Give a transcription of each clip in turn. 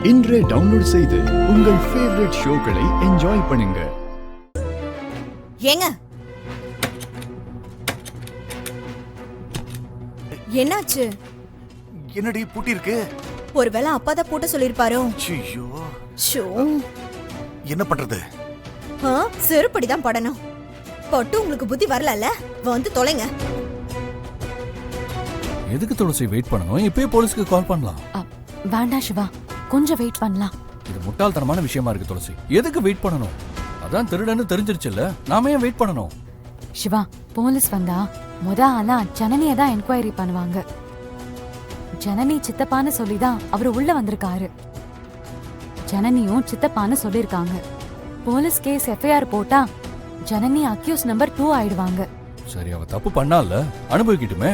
இன்றே டவுன்லோட் செய்து உங்கள் ஃபேவரட் ஷோக்களை என்ஜாய் பண்ணுங்க. ஏங்க என்னாச்சு? என்னடி பூட்டி இருக்கு? ஒருவேளை அப்பா தான் பூட்ட சொல்லிருப்பாரோ? ஐயோ, ஷோ, என்ன பண்றது? செருப்படிதான் படணும். பட்டு உங்களுக்கு புத்தி வரல, வந்து தொலைங்க. எதுக்கு துளசி வெயிட் பண்ணணும்? இப்பவே போலீஸ்க்கு கால் பண்ணலாம். வேண்டாம் சிவா, கொஞ்சம் வெயிட் பண்ணலாம். இது முட்டாள்தனமான விஷயமா இருக்கு துளசி. எதுக்கு வெயிட் பண்ணணும்? அதான் திருடன்னு தெரிஞ்சிருச்சுல்ல, நாம ஏன் வெயிட் பண்ணணும்? சிவா, போலீஸ் வந்தா ஆனா ஜனனியை தான் என்கொயரி பண்ணுவாங்க. ஜனனி சித்தப்பான்னு சொல்லிதான் அவரு உள்ள வந்திருக்காரு. ஜனனியும் சித்தப்பான்னு சொல்லிருக்காங்க. போலீஸ் கேஸ் எஃப்ஐஆர் போட்டா ஜனனி அக்யூஸ் நம்பர் 2 ஆயிடுவாங்க. சரி, அவ தப்பு பண்ணால அனுபவிக்கட்டுமே.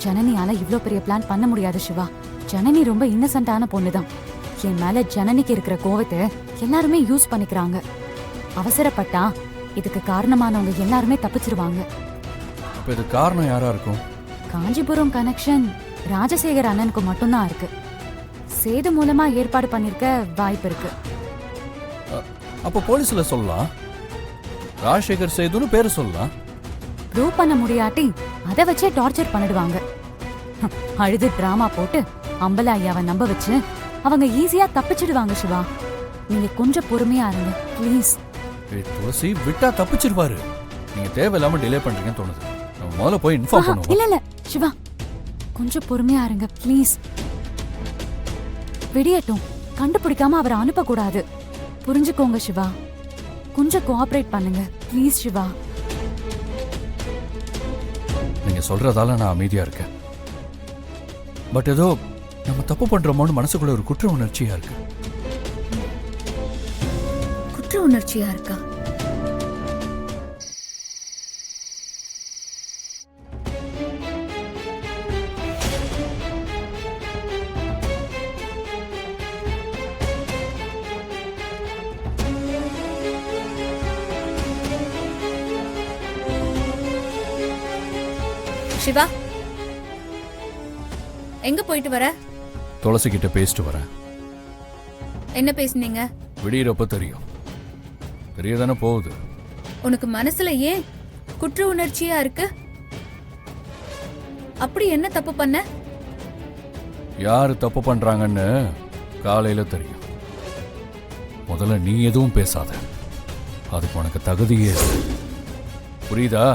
ஜனனியால இவ்ளோ பெரிய பிளான் பண்ண முடியாது சிவா. ஜனனி ரொம்ப இன்னசென்ட்டான பொண்ணுதான். என் மேல ஜனனிக்கு இருக்கிற கோவத்தை எல்லாருமே யூஸ் பண்ணிக்கிறாங்க. அவசரப்பட்டா இதுக்கு காரணமானவங்க எல்லாருமே தப்பிச்சிருவாங்க. இப்ப இது காரணம் யாரா இருக்கும்? காஞ்சிபுரம் கனெக்ஷன் ராஜசேகர் அண்ணனுக்கு மட்டும்தான் இருக்கு. சேது மூலமா ஏற்பாடு பண்ணிருக்க வாய்ப்பு இருக்கு. அப்ப போலீஸ்ல சொல்லலாம், ராஜசேகர் சேதுன்னு பேரு சொல்லலாம். ப்ரூவ் பண்ண முடியாட்டி அதை வச்சே டார்ச்சர் பண்ணிடுவாங்க. அழுது டிராமா போட்டு அம்பலா ஐயாவை நம்ப வச்சு அவங்க ஈஸியா தப்பிச்சிடுவாங்க. சிவா, நீங்க கொஞ்சம் பொறுமையா இருங்க ப்ளீஸ். துளசி, விட்டா தப்பிச்சிருவாரு. நீங்க தேவையில்லாம டிலே பண்றீங்கன்னு தோணுது. நம்ம முதல்ல போய் இன்ஃபார்ம் பண்ணுவோம். இல்ல சிவா, கொஞ்சம் பொறுமையா இருங்க ப்ளீஸ். விடியட்டும், கண்டுபிடிக்காம அவரை அனுப்ப கூடாது. புரிஞ்சுக்கோங்க சிவா, கொஞ்சம் கோஆபரேட் பண்ணுங்க ப்ளீஸ். சிவா, நீங்க சொல்றதால நான் அமைதியா இருக்கேன். பட் ஏதோ நம்ம தப்பு பண்றோமோன்னு மனசுக்குள்ள ஒரு குற்ற உணர்ச்சியா இருக்கு. குற்ற உணர்ச்சியா இருக்கா? சிவா, எங்க போயிட்டு வர? துளசி கிட்ட பேசிட்டு வரேன். என்ன பேசுனீங்க? விடியறப்ப தெரியும். தெரியதானே போகுது. உனக்கு மனசுல ஏன் குற்ற உணர்ச்சியா இருக்கு? அப்படி என்ன தப்பு பண்ண? யாரு தப்பு பண்றாங்கன்னு காலையில தெரியும். முதல்ல நீ எதுவும் பேசாத. அதுக்கு உனக்கு தகுதியே இல்லை. புரியுதா?